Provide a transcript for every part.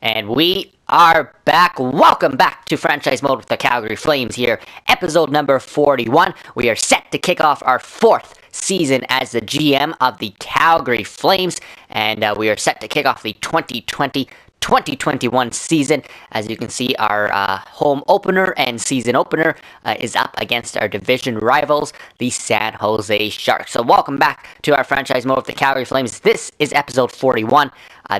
And we are back. Welcome back to Franchise Mode with the Calgary Flames here. Episode number 41. We are set to kick off our fourth season as the GM of the Calgary Flames. And we are set to kick off the 2020-2021 season. As you can see, our home opener and season opener is up against our division rivals, the San Jose Sharks. So welcome back to our Franchise Mode with the Calgary Flames. This is episode 41.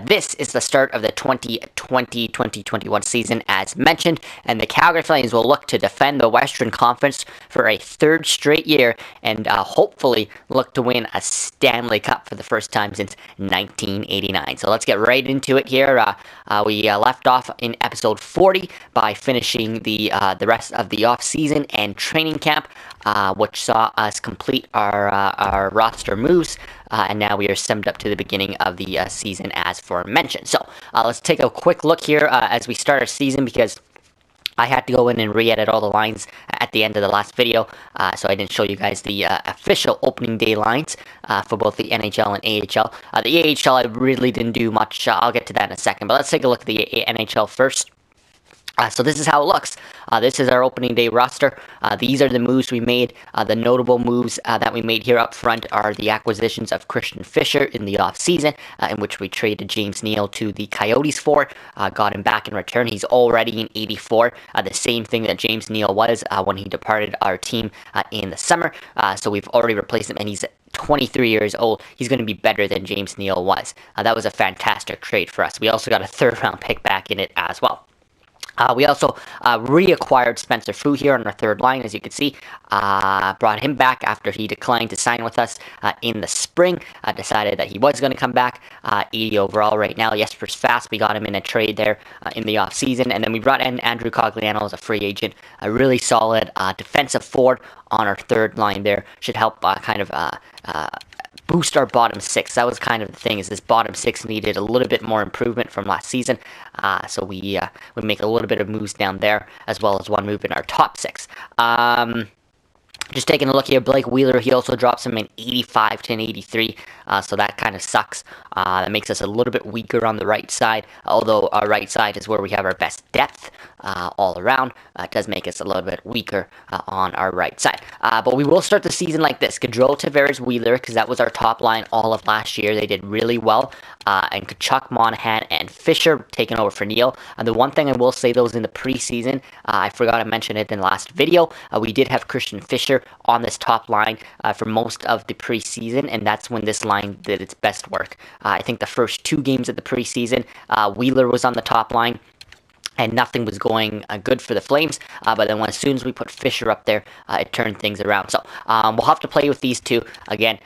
This is the start of the 2020-2021 season, as mentioned, and the Calgary Flames will look to defend the Western Conference for a third straight year and hopefully look to win a Stanley Cup for the first time since 1989. So let's get right into it here. We left off in episode 40 by finishing the rest of the off-season and training camp, which saw us complete our roster moves. And now we are summed up to the beginning of the season as aforementioned. So let's take a quick look here as we start our season, because I had to go in and re-edit all the lines at the end of the last video, so I didn't show you guys the official opening day lines for both the NHL and AHL. The AHL I really didn't do much. I'll get to that in a second, but let's take a look at the NHL first. So this is how it looks. This is our opening day roster. These are the moves we made. The notable moves that we made here up front are the acquisitions of Christian Fischer in the offseason, in which we traded James Neal to the Coyotes for. Got him back in return. He's already in 84, the same thing that James Neal was when he departed our team in the summer. So we've already replaced him, and he's 23 years old. He's going to be better than James Neal was. That was a fantastic trade for us. We also got a third-round pick back in it as well. We also reacquired Spencer Fu here on our third line, as you can see. Brought him back after he declined to sign with us in the spring. Decided that he was going to come back. 80 overall right now. Jesper's fast. We got him in a trade there in the offseason. And then we brought in Andrew Cogliano as a free agent. A really solid defensive forward on our third line there. Should help boost our bottom six. That was kind of the thing, is this bottom six needed a little bit more improvement from last season. So we make a little bit of moves down there, as well as one move in our top six. Just taking a look here, Blake Wheeler, he also drops him in 85 to an 83, so that kind of sucks. That makes us a little bit weaker on the right side, although our right side is where we have our best depth all around. It does make us a little bit weaker on our right side. But we will start the season like this. Gaudreau, Tavares, Wheeler, because that was our top line all of last year. They did really well. And Tkachuk, Monahan, and Fisher taking over for Neal. And the one thing I will say, though, is in the preseason, I forgot to mention it in the last video, we did have Christian Fischer on this top line for most of the preseason, and that's when this line did its best work. I think the first two games of the preseason, Wheeler was on the top line, and nothing was going good for the Flames. But then as soon as we put Fisher up there, it turned things around. So we'll have to play with these two again.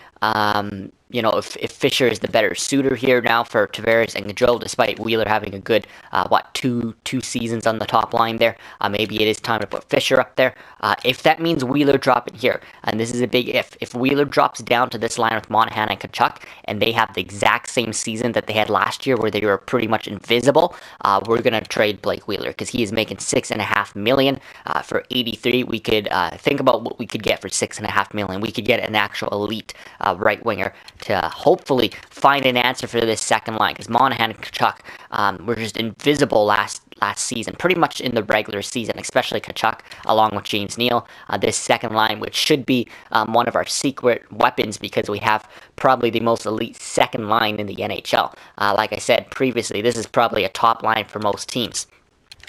If Fisher is the better suitor here now for Tavares and Gaudreau, despite Wheeler having a good, two seasons on the top line there, maybe it is time to put Fisher up there. If that means Wheeler dropping here, and this is a big if Wheeler drops down to this line with Monahan and Tkachuk, and they have the exact same season that they had last year, where they were pretty much invisible, we're going to trade Blake Wheeler, because he is making $6.5 million for 83. We could think about what we could get for $6.5 million. We could get an actual elite right winger to hopefully find an answer for this second line, because Monahan and Tkachuk were just invisible last season, pretty much in the regular season, especially Tkachuk along with James Neal. This second line, which should be one of our secret weapons, because we have probably the most elite second line in the NHL. Like I said previously, this is probably a top line for most teams.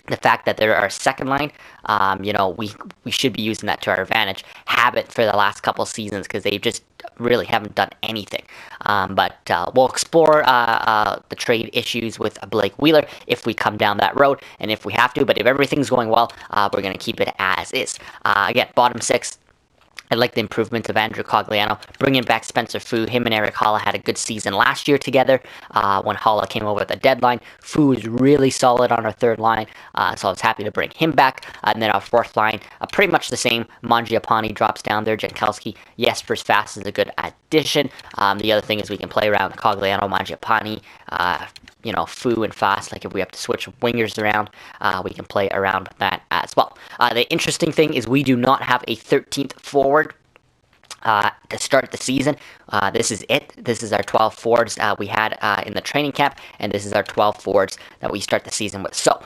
The fact that they're our second line, we should be using that to our advantage. Habit for the last couple seasons, because they just really haven't done anything. But we'll explore the trade issues with Blake Wheeler if we come down that road, and if we have to. But if everything's going well, we're going to keep it as is. Again, bottom six. I like the improvements of Andrew Cogliano, bringing back Spencer Fu. Him and Eric Haula had a good season last year together when Haula came over at the deadline. Fu is really solid on our third line, so I was happy to bring him back. And then our fourth line, pretty much the same. Mangiapane drops down there. Jankowski, Jesper's fast is a good addition. The other thing is we can play around Cogliano, Mangiapane, Fu and fast. Like if we have to switch wingers around, we can play around that as well. The interesting thing is we do not have a 13th forward. to start the season. This is it. This is our 12 forwards we had in the training camp, and this is our 12 forwards that we start the season with. So,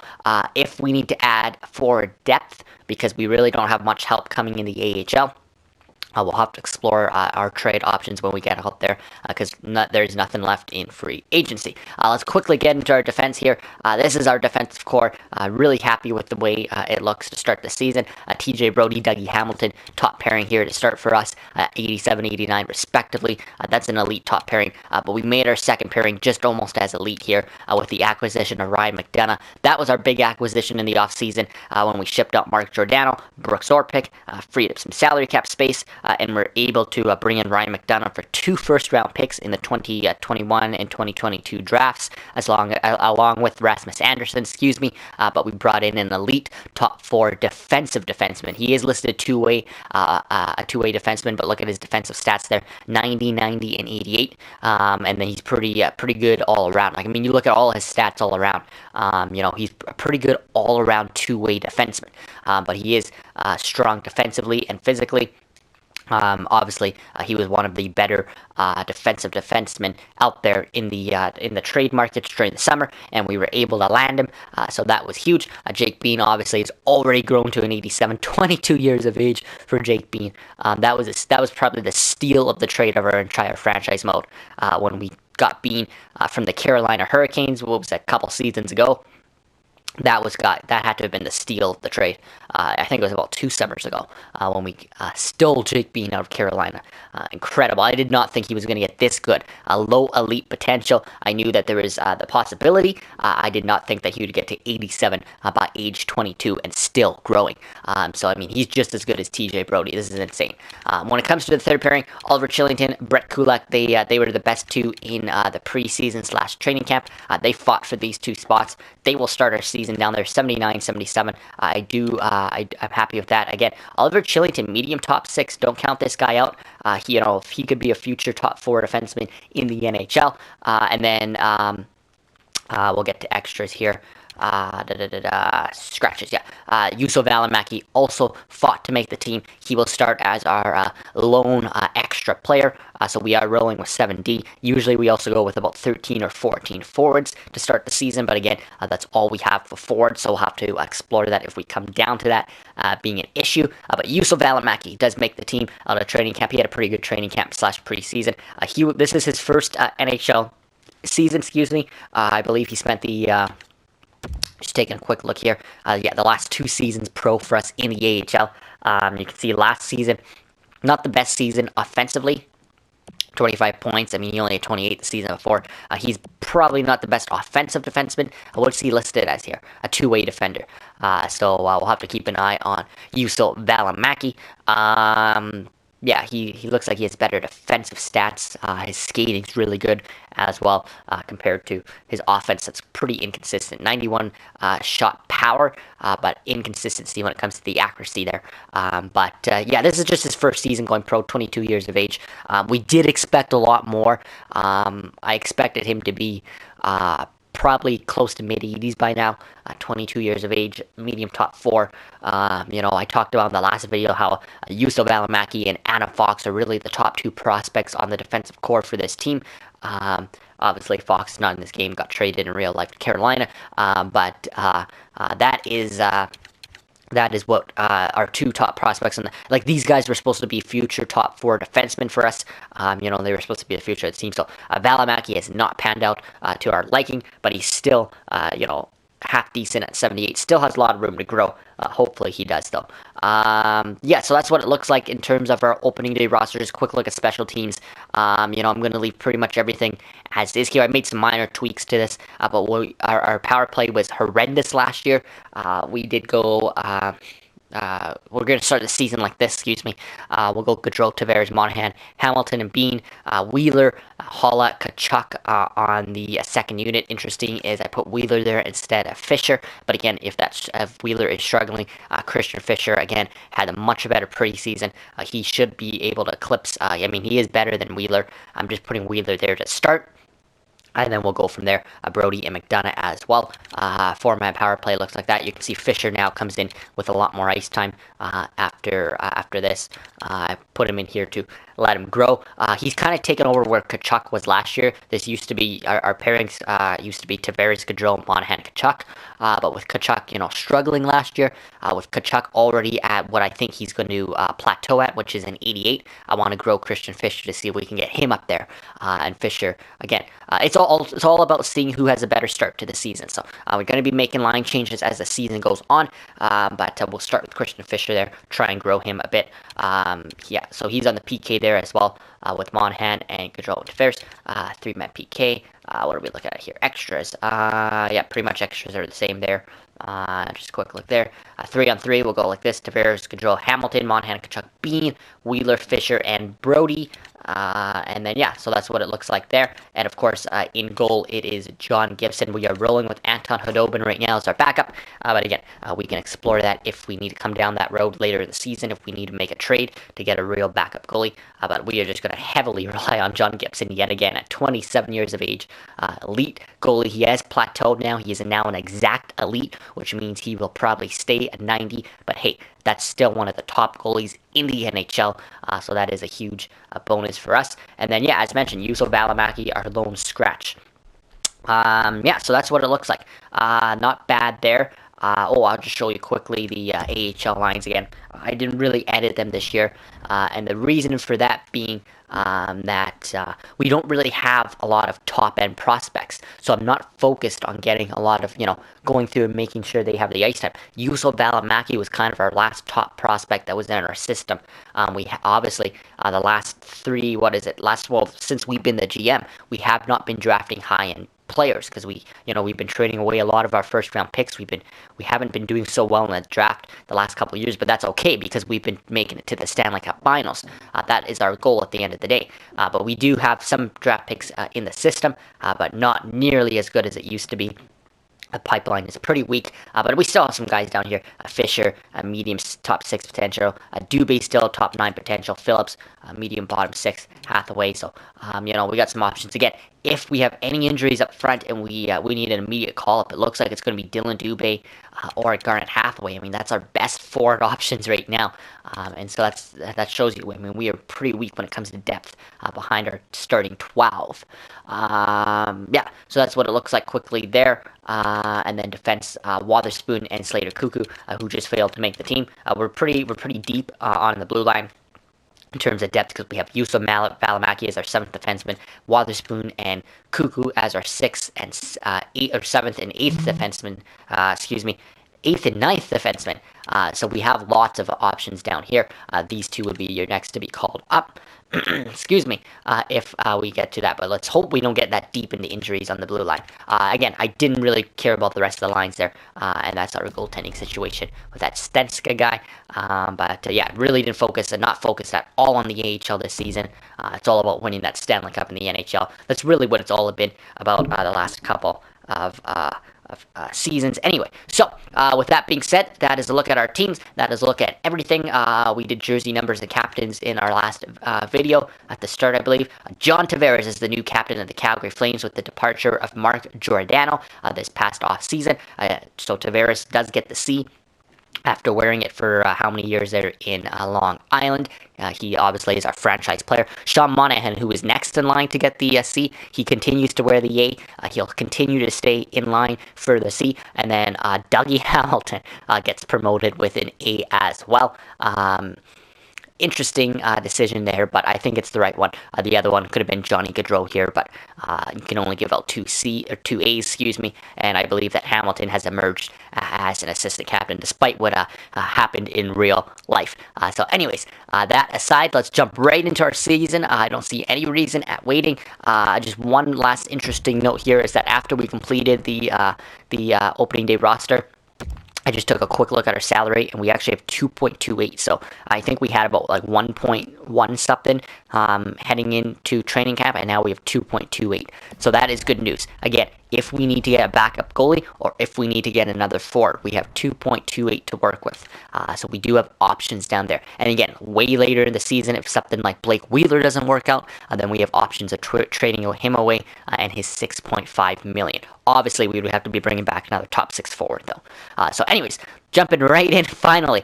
if we need to add forward depth, because we really don't have much help coming in the AHL, we'll have to explore our trade options when we get out there, because there's nothing left in free agency. Let's quickly get into our defense here. This is our defensive core. Really happy with the way it looks to start the season. TJ Brodie, Dougie Hamilton, top pairing here to start for us, 87, 89 respectively. That's an elite top pairing, but we made our second pairing just almost as elite here with the acquisition of Ryan McDonough. That was our big acquisition in the offseason when we shipped out Mark Giordano, Brooks Orpik, freed up some salary cap space, and we're able to bring in Ryan McDonough for 2 first-round picks in the 2021 and 2022 drafts, along with Rasmus Anderson, but we brought in an elite top 4 defensive defenseman. He is listed a two-way defenseman, but look at his defensive stats there, 90, 90, and 88, and then he's pretty good all around. Like, I mean, you look at all his stats all around, he's a pretty good all-around two-way defenseman, but he is strong defensively and physically. Obviously, he was one of the better defensive defensemen out there in the trade markets during the summer, and we were able to land him, so that was huge. Jake Bean obviously has already grown to an 87, 22 years of age for Jake Bean. That was probably the steal of the trade of our entire franchise mode when we got Bean from the Carolina Hurricanes. What was that, a couple seasons ago? That had to have been the steal of the trade. I think it was about 2 summers ago when we stole Jake Bean out of Carolina. Incredible. I did not think he was going to get this good. Low elite potential. I knew that there was the possibility. I did not think that he would get to 87 by age 22 and still growing. So, I mean, he's just as good as TJ Brodie. This is insane. When it comes to the third pairing, Oliver Chillington, Brett Kulak, they were the best 2 in the preseason/training camp. They fought for these 2 spots. They will start our season down there, 79, 77. I'm happy with that. Again, Oliver Chillington, medium top 6. Don't count this guy out. He could be a future top 4 defenseman in the NHL. And then we'll get to extras here. Scratches, yeah. Juuso Välimäki also fought to make the team. He will start as our lone extra player, so we are rolling with 7D. Usually we also go with about 13 or 14 forwards to start the season, but again, that's all we have for forwards, so we'll have to explore that if we come down to that being an issue. But Juuso Välimäki does make the team out of training camp. He had a pretty good training camp / preseason. This is his first NHL season, I believe he spent the... Just taking a quick look here. The last 2 seasons pro for us in the AHL. You can see last season, not the best season offensively. 25 points. I mean, he only had 28 the season before. He's probably not the best offensive defenseman. What's he listed as here? A 2-way defender. So we'll have to keep an eye on Juuso Välimäki. He looks like he has better defensive stats. His skating's really good as well compared to his offense. That's pretty inconsistent. 91 shot power, but inconsistency when it comes to the accuracy there. This is just his first season going pro, 22 years of age. We did expect a lot more. I expected him to be probably close to mid-80s by now, 22 years of age, medium top 4. I talked about in the last video how Juuso Välimäki and Anna Fox are really the top 2 prospects on the defensive core for this team. Obviously, Fox is not in this game, got traded in real life to Carolina, but that is what our 2 top prospects, and these guys were supposed to be future top 4 defensemen for us. They were supposed to be the future of the team. So Välimäki has not panned out to our liking, but he's still, half decent at 78. Still has a lot of room to grow. Hopefully he does, though. So that's what it looks like in terms of our opening day roster. Just a quick look at special teams. I'm going to leave pretty much everything as is here. I made some minor tweaks to this, but our power play was horrendous last year. We did go... we're going to start the season like this, We'll go Gaudreau, Tavares, Monahan, Hamilton, and Bean, Wheeler, Holla, Kachuk on the second unit. Interesting is I put Wheeler there instead of Fisher. But again, if Wheeler is struggling, Christian Fisher, again, had a much better preseason. He should be able to eclipse, he is better than Wheeler. I'm just putting Wheeler there to start. And then we'll go from there. Brody and McDonough as well. Four-man power play looks like that. You can see Fisher now comes in with a lot more ice time after this. I put him in here to let him grow. He's kind of taken over where Tkachuk was last year. This used to be our pairings. Used to be Tavares, Gaudreau, and Monahan, Tkachuk. But with Tkachuk, struggling last year, with Tkachuk already at what I think he's going to plateau at, which is an 88. I want to grow Christian Fischer to see if we can get him up there. And Fischer again, it's all about seeing who has a better start to the season. So we're going to be making line changes as the season goes on. But we'll start with Christian Fischer there, try and grow him a bit. So he's on the PK there as well with Monahan and Gaudreau and Tavares. 3-man PK. What are we looking at here? Extras. Pretty much extras are the same there. Just a quick look there. 3-on-3, we'll go like this. Tavares, Gaudreau, Hamilton, Monahan, Tkachuk, Bean, Wheeler, Fisher, and Brody. And then, so that's what it looks like there. And, of course, in goal, it is John Gibson. We are rolling with Anton Khudobin right now as our backup. But, again, we can explore that if we need to come down that road later in the season, if we need to make a trade to get a real backup goalie. But we are just going to heavily rely on John Gibson yet again at 27 years of age. Elite goalie. He has plateaued now. He is now an exact elite, which means he will probably stay at 90. But, hey, that's still one of the top goalies in the NHL, so that is a huge bonus for us. And then, as mentioned, Juuso Välimäki, our lone scratch. So that's what it looks like. Not bad there. I'll just show you quickly the AHL lines again. I didn't really edit them this year, and the reason for that being that we don't really have a lot of top-end prospects, so I'm not focused on getting a lot of, going through and making sure they have the ice time. Juuso Välimäki was kind of our last top prospect that was in our system. We obviously, the last three, since we've been the GM, we have not been drafting high-end players because we've been trading away a lot of our first round picks. We haven't been doing so well in the draft the last couple of years, but that's okay because we've been making it to the Stanley Cup Finals. That is our goal at the end of the day. But we do have some draft picks in the system, but not nearly as good as it used to be. The pipeline is pretty weak, but we still have some guys down here. Fisher, medium top 6 potential. Dubé still top 9 potential. Phillips, medium bottom 6. Hathaway. So, we got some options. Again, if we have any injuries up front and we need an immediate call-up, it looks like it's going to be Dylan Dubé or Garnet Hathaway. I mean, that's our best forward options right now. And so that shows you, we are pretty weak when it comes to depth behind our starting 12. So that's what it looks like quickly there. And then defense, Wotherspoon and Slater Cuckoo, who just failed to make the team. We're pretty deep on the blue line in terms of depth because we have Juuso Välimäki as our 7th defenseman, Wotherspoon and Cuckoo as our 6th and 7th and 8th defenseman. 8th and 9th defenseman. So we have lots of options down here. These two would be your next to be called up. Excuse me, if we get to that, but let's hope we don't get that deep into injuries on the blue line. Again, I didn't really care about the rest of the lines there, and that's our goaltending situation with that Stenska guy. But really didn't focus and not focus at all on the AHL this season. It's all about winning that Stanley Cup in the NHL. That's really what it's all been about the last couple of seasons. Anyway, so with that being said, that is a look at our teams. That is a look at everything. We did jersey numbers and captains in our last video at the start, I believe. John Tavares is the new captain of the Calgary Flames with the departure of Mark Giordano this past off season. So Tavares does get the C after wearing it for how many years there in Long Island. He obviously is our franchise player. Sean Monahan, who is next in line to get the C, he continues to wear the A. He'll continue to stay in line for the C. And then Dougie Hamilton gets promoted with an A as well. Interesting decision there, but I think it's the right one. The other one could have been Johnny Gaudreau here, but you can only give out two A's, and I believe that Hamilton has emerged as an assistant captain, despite what happened in real life. So anyways, that aside, let's jump right into our season. I don't see any reason at waiting. Just one last interesting note here is that after we completed the opening day roster, I just took a quick look at our salary, and we actually have 2.28. So I think we had about like 1.1 something heading into training camp, and now we have 2.28. So that is good news. Again, if we need to get a backup goalie or if we need to get another forward. We have 2.28 to work with. So we do have options down there. And again, way later in the season, if something like Blake Wheeler doesn't work out, then we have options of trading him away and his $6.5 million. Obviously, we would have to be bringing back another top 6 forward, though. So anyways, jumping right in, finally,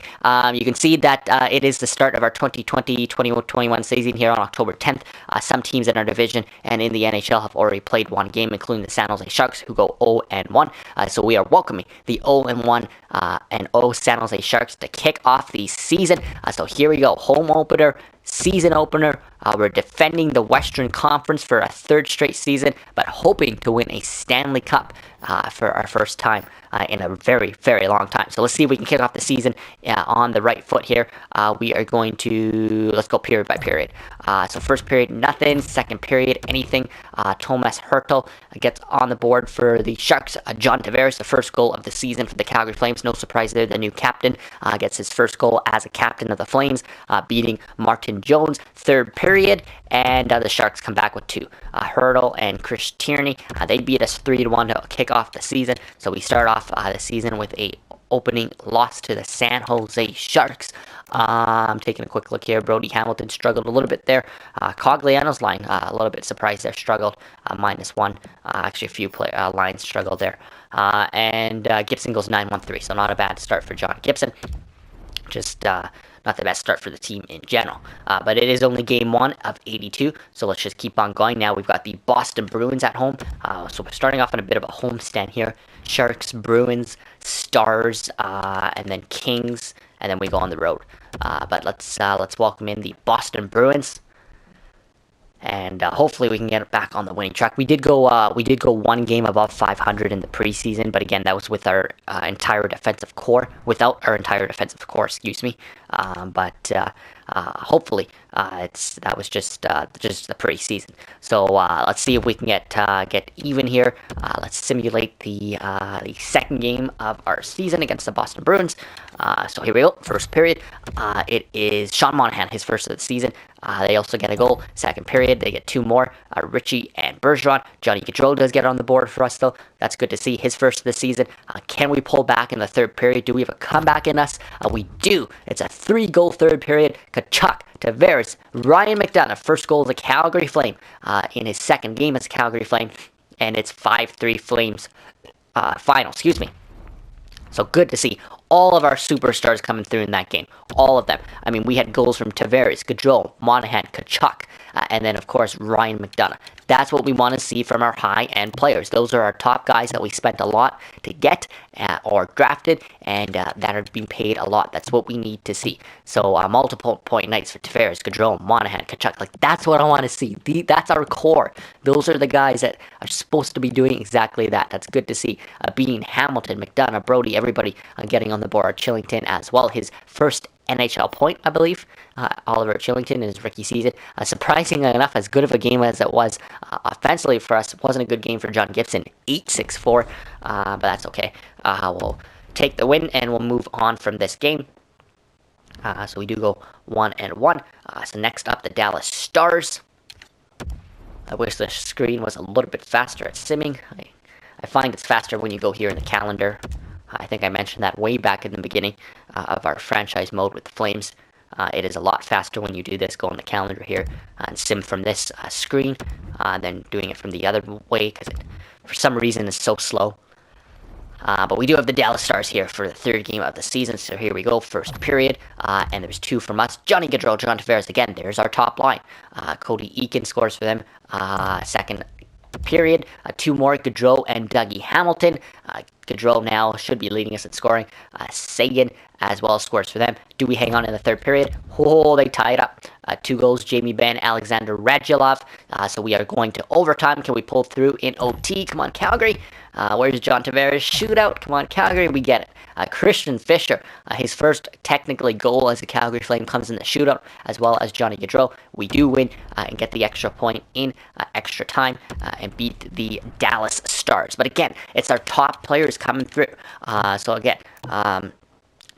you can see that it is the start of our 2020-2021 season here on October 10th. Some teams in our division and in the NHL have already played one game, including the San Jose Sharks, who go 0-1. So we are welcoming the 0-1 and 0 San Jose Sharks to kick off the season. So here we go, home opener, season opener. We're defending the Western Conference for a third straight season, but hoping to win a Stanley Cup for our first time in a very, very long time. So let's see if we can kick off the season on the right foot here. We are going to, let's go period by period. So first period, nothing. Second period, anything. Thomas Hertel gets on the board for the Sharks. John Tavares, the first goal of the season for the Calgary Flames. No surprise there, the new captain gets his first goal as a captain of the Flames, beating Martin Jones. Third period, and the Sharks come back with 2. Hertel and Chris Tierney, they beat us 3-1 to kick off the season. So we start off the season with a opening loss to the San Jose Sharks. I'm taking a quick look here. Brody Hamilton struggled a little bit there. Cogliano's line, a little bit surprised there, struggled. -1. Actually, a few lines struggled there. And Gibson goes 9-1-3, so not a bad start for John Gibson. Just not the best start for the team in general. But it is only game 1 of 82, so let's just keep on going. Now we've got the Boston Bruins at home. So we're starting off on a bit of a homestand here. Sharks, Bruins, Stars, and then Kings, and then we go on the road. But let's welcome in the Boston Bruins. And hopefully we can get it back on the winning track. We did go one game above 500 in the preseason, but again, that was with our entire defensive core, without our entire defensive core, excuse me. But hopefully that was just the preseason. So let's see if we can get even here. Let's simulate the second game of our season against the Boston Bruins. So here we go. First period. It is Sean Monahan, his first of the season. They also get a goal. Second period, they get 2 more. Richie and Bergeron. Johnny Gaudreau does get on the board for us, though. That's good to see. His first of the season. Can we pull back in the third period? Do we have a comeback in us? We do. It's a 3-goal third period. Kachuk, Tavares, Ryan McDonough. First goal as a Calgary Flame in his second game as a Calgary Flame. And it's 5-3 Flames final. Excuse me. So good to see all of our superstars coming through in that game. All of them. I mean, we had goals from Tavares, Gaudreau, Monahan, Kachuk, and then, of course, Ryan McDonough. That's what we want to see from our high-end players. Those are our top guys that we spent a lot to get or drafted, and that are being paid a lot. That's what we need to see. So multiple point nights for Tavares, Gaudreau, Monahan, Kachuk. Like, that's what I want to see. That's our core. Those are the guys that are supposed to be doing exactly that. That's good to see. Beating Hamilton, McDonough, Brody, everybody getting on the board. Chillington as well. His first NHL point, I believe. Oliver Chillington in his rookie season. Surprisingly enough, as good of a game as it was offensively for us, it wasn't a good game for John Gibson. 8-6-4, but that's okay. We'll take the win and we'll move on from this game. So we do go 1-1. So next up, the Dallas Stars. I wish the screen was a little bit faster at simming. I find it's faster when you go here in the calendar. I think I mentioned that way back in the beginning of our franchise mode with the Flames. It is a lot faster when you do this, go on the calendar here and sim from this screen than doing it from the other way, because for some reason it's so slow. But we do have the Dallas Stars here for the third game of the season, so here we go, first period, and there's 2 from us. Johnny Gaudreau, John Tavares, again, there's our top line. Cody Eakin scores for them, second period. 2 more, Gaudreau and Dougie Hamilton. Gaudreau now should be leading us in scoring. Sagan as well scores for them. Do we hang on in the third period? Oh, they tie it up. 2 goals, Jamie Benn, Alexander Radulov. So we are going to overtime. Can we pull through in OT? Come on, Calgary. Where's John Tavares? Shootout. Come on, Calgary. We get it. Christian Fischer, his first technically goal as a Calgary Flame comes in the shootout, as well as Johnny Gaudreau. We do win and get the extra point in extra time and beat the Dallas Stars. But again, it's our top players coming through. So again,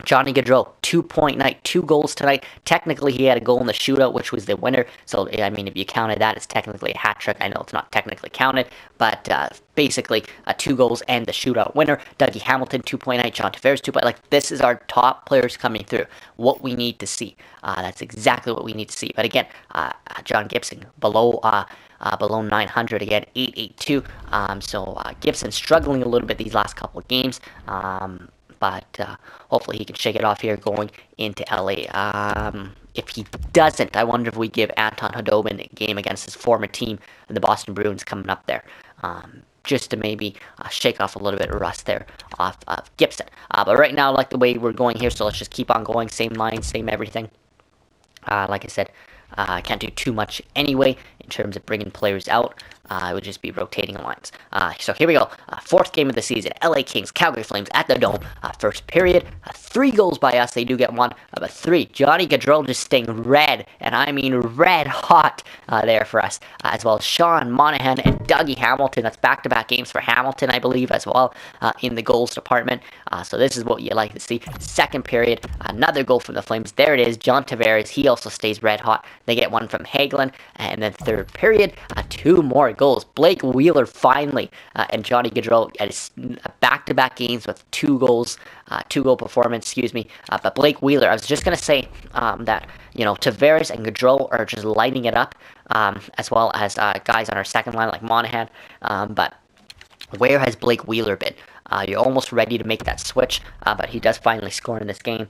Johnny Gaudreau, 2-point night, 2 goals tonight. Technically, he had a goal in the shootout, which was the winner. So, I mean, if you counted that, it's technically a hat trick. I know it's not technically counted, but basically, 2 goals and the shootout winner. Dougie Hamilton, 2-point night. John Tavares, 2-point. Like, this is our top players coming through. What we need to see. That's exactly what we need to see. But again, John Gibson, below 900 again, 882. So Gibson struggling a little bit these last couple of games. But hopefully he can shake it off here going into LA. If he doesn't, I wonder if we give Anton Khudobin a game against his former team, the Boston Bruins, coming up there. Just to maybe shake off a little bit of rust there off of Gibson. But right now, I like the way we're going here, so let's just keep on going. Same line, same everything. Like I said, I can't do too much anyway in terms of bringing players out. It would just be rotating lines. So here we go. 4th game of the season. LA Kings, Calgary Flames at the Dome. First period. 3 goals by us. They do get 1. But 3. Johnny Gaudreau just staying red. And I mean red hot there for us. As well as Sean Monahan and Dougie Hamilton. That's back-to-back games for Hamilton, I believe, as well in the goals department. So this is what you like to see. 2nd period. Another goal from the Flames. There it is. John Tavares. He also stays red hot. They get 1 from Hagelin. And then 3rd period. 2 more goals. Blake Wheeler finally, and Johnny Gaudreau at his back-to-back games with 2 goals, 2-goal performance, excuse me. But Blake Wheeler, I was just going to say that, Tavares and Gaudreau are just lighting it up, as well as guys on our second line like Monahan. But where has Blake Wheeler been? You're almost ready to make that switch, but he does finally score in this game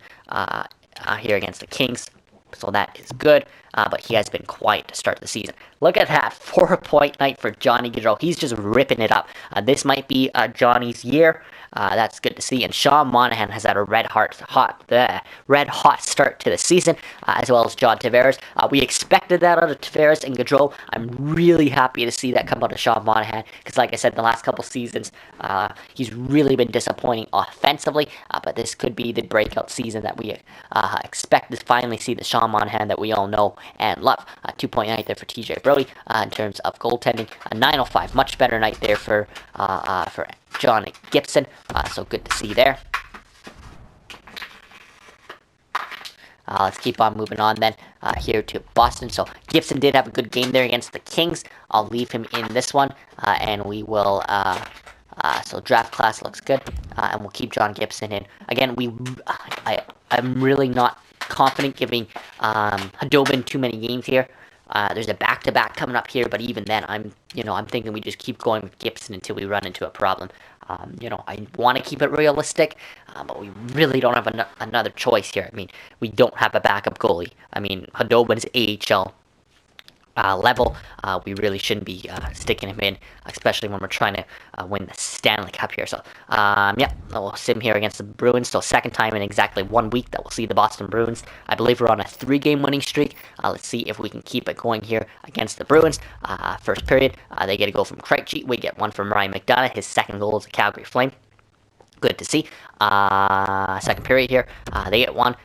here against the Kings. So that is good, but he has been quiet to start the season. Look at that, 4-point night for Johnny Gaudreau. He's just ripping it up. This might be Johnny's year. That's good to see. And Sean Monahan has had a red hot start to the season, as well as John Tavares. We expected that out of Tavares and Gaudreau. I'm really happy to see that come out of Sean Monahan, because like I said, the last couple seasons, he's really been disappointing offensively, but this could be the breakout season that we expect to finally see the Sean Monahan that we all know and love. 2-point night there for TJ Brody in terms of goaltending. 905, much better night there for John Gibson, so good to see there. Let's keep on moving on then here to Boston. So Gibson did have a good game there against the Kings. I'll leave him in this one, and we will. So draft class looks good, and we'll keep John Gibson in. Again, I'm really not confident giving Khudobin too many games here. There's a back-to-back coming up here, but even then, I'm thinking we just keep going with Gibson until we run into a problem. I want to keep it realistic, but we really don't have another choice here. I mean, we don't have a backup goalie. I mean, Khudobin's AHL level. We really shouldn't be sticking him in, especially when we're trying to win the Stanley Cup here. So, we'll sit him here against the Bruins. So, 2nd time in exactly 1 week that we'll see the Boston Bruins. I believe we're on a 3-game winning streak. Let's see if we can keep it going here against the Bruins. First period, they get a goal from Krejci. We get 1 from Ryan McDonough. His 2nd goal is a Calgary Flame. Good to see. 2nd period here, they get 1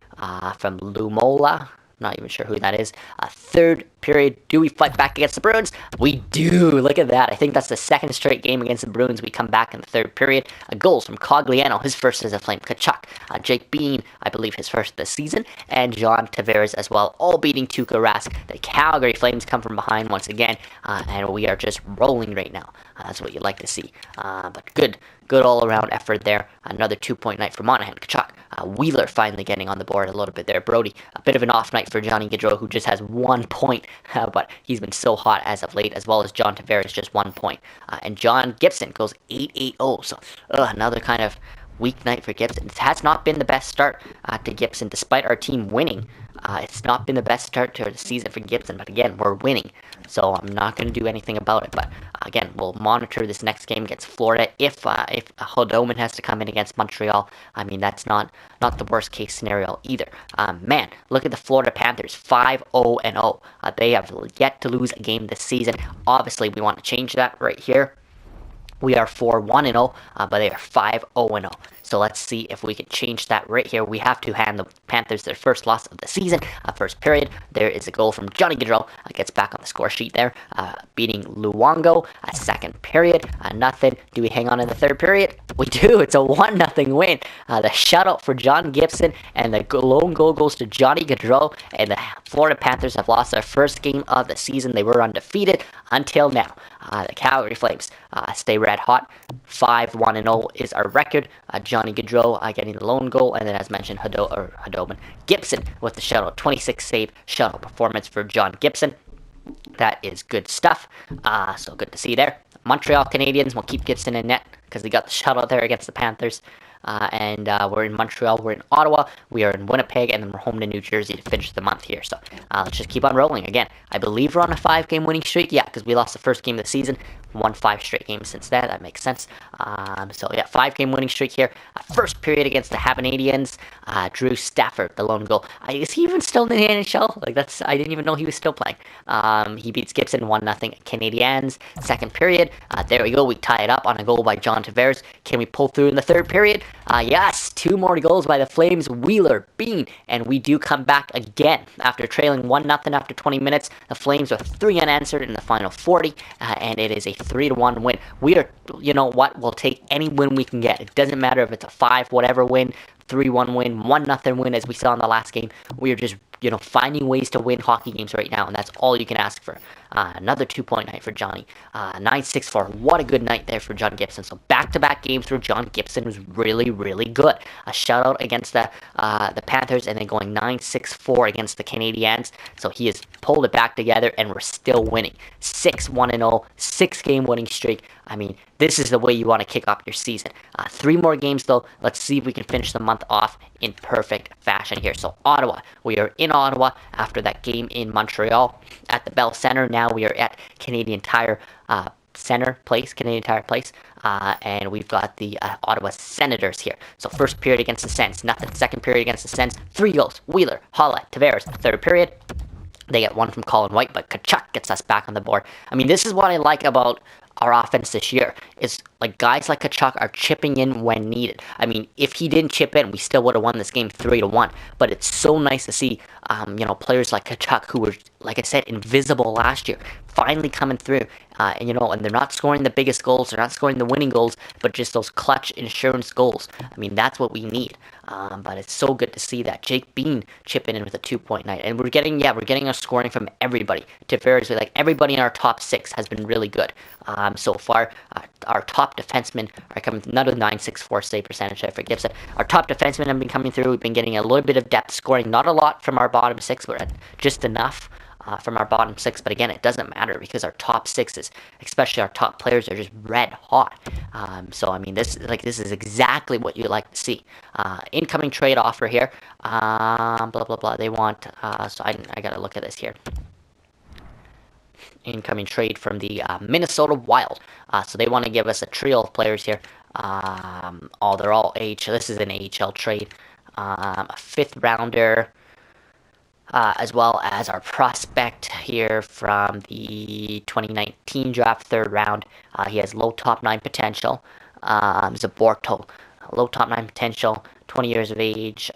from Lumola. Not even sure who that is. 3rd period, do we fight back against the Bruins? We do. Look at that. I think that's the 2nd straight game against the Bruins. We come back in the 3rd period. Goals from Cogliano, his first as a Flame. Tkachuk, Jake Bean, I believe his first of the season. And John Tavares as well, all beating Tuukka Rask. The Calgary Flames come from behind once again, and we are just rolling right now. That's what you like to see. But good all-around effort there. Another 2-point night for Monahan. Tkachuk. Wheeler finally getting on the board a little bit there. Brody, a bit of an off night for Johnny Gaudreau, who just has 1 point, but he's been so hot as of late, as well as John Tavares, just 1 point. And John Gibson goes 8-8-0, so another kind of weak night for Gibson. It has not been the best start to Gibson, despite our team winning. It's not been the best start to the season for Gibson, but again, we're winning, so I'm not going to do anything about it. But again, we'll monitor this next game against Florida. If Khudobin has to come in against Montreal, I mean, that's not the worst case scenario either. Man, look at the Florida Panthers, 5-0-0. They have yet to lose a game this season. Obviously, we want to change that right here. We are 4-1-0, but they are 5-0-0. So let's see if we can change that right here. We have to hand the Panthers their first loss of the season. First period, there is a goal from Johnny Gaudreau. Gets back on the score sheet there, beating Luongo. Second period, nothing. Do we hang on in the third period? We do. It's a 1-0 win. The shutout for John Gibson, and the lone goal goes to Johnny Gaudreau. And the Florida Panthers have lost their first game of the season. They were undefeated until now. The Calgary Flames stay red hot. 5-1-0 is our record. Johnny Gaudreau getting the lone goal, and then as mentioned, Hadobin Gibson with the shutout. 26 save shutout performance for John Gibson. That is good stuff. So good to see there. Montreal Canadiens will keep Gibson in net because they got the shutout there against the Panthers. And we're in Montreal, we're in Ottawa, we are in Winnipeg, and then we're home to New Jersey to finish the month here. So let's just keep on rolling. Again, I believe we're on a 5-game winning streak. Yeah, because we lost the first game of the season. Won 5 straight games since then. That makes sense. So yeah, 5-game winning streak here. First period against the Canadiens. Drew Stafford, the lone goal. Is he even still in the NHL? Like I didn't even know he was still playing. He beats Gibson 1-0 Canadiens. Second period. There we go. We tie it up on a goal by John Tavares. Can we pull through in the third period? Yes, 2 more goals by the Flames. Wheeler, Bean, and we do come back again after trailing 1-0 after 20 minutes. The Flames are 3 unanswered in the final 40, and it is a 3-1 win. We are, you know what, we'll take any win we can get. It doesn't matter if it's a 5 whatever win, 3-1 win, 1-0 win as we saw in the last game. We are just, finding ways to win hockey games right now, and that's all you can ask for. Another 2-point night for Johnny. 9-6-4. What a good night there for John Gibson. So back-to-back games where John Gibson was really, really good. A shutout against the Panthers, and then going 9-6-4 against the Canadiens. So he has pulled it back together, and we're still winning. 6-1-0, 6-game winning streak. I mean, this is the way you want to kick off your season. 3 more games, though. Let's see if we can finish the month off in perfect fashion here. So Ottawa. We are in Ottawa after that game in Montreal at the Bell Center. Now we are at Canadian Tire Canadian Tire Place. And we've got the Ottawa Senators here. So first period against the Sens, nothing. Second period against the Sens, 3 goals. Wheeler, Holla, Tavares. Third period, they get 1 from Colin White, but Tkachuk gets us back on the board. I mean, this is what I like about our offense this year, is like guys like Tkachuk are chipping in when needed. I mean, if he didn't chip in, we still would have won this game 3-1. But it's so nice to see, players like Tkachuk, who were, like I said, invisible last year, finally coming through. And they're not scoring the biggest goals, they're not scoring the winning goals, but just those clutch insurance goals. I mean, that's what we need. But it's so good to see that. Jake Bean chipping in with a 2-point night. And we're getting our scoring from everybody. Tavares, like everybody in our top 6 has been really good so far. Our top defensemen are coming, another 9-6-4 save percentage there for Gibson. Our top defensemen have been coming through. We've been getting a little bit of depth scoring, not a lot from our bottom 6, but just enough from our bottom 6, but again, it doesn't matter because our top 6s, especially our top players, are just red hot. So I mean, this is exactly what you like to see. Incoming trade offer here. Blah blah blah. They want. So I gotta look at this here. Incoming trade from the Minnesota Wild. So they want to give us a trio of players here. They're all AHL. This is an AHL trade. A 5th rounder. As well as our prospect here from the 2019 draft, 3rd round. He has low top 9 potential. Zaborto, low top 9 potential, 20 years of age,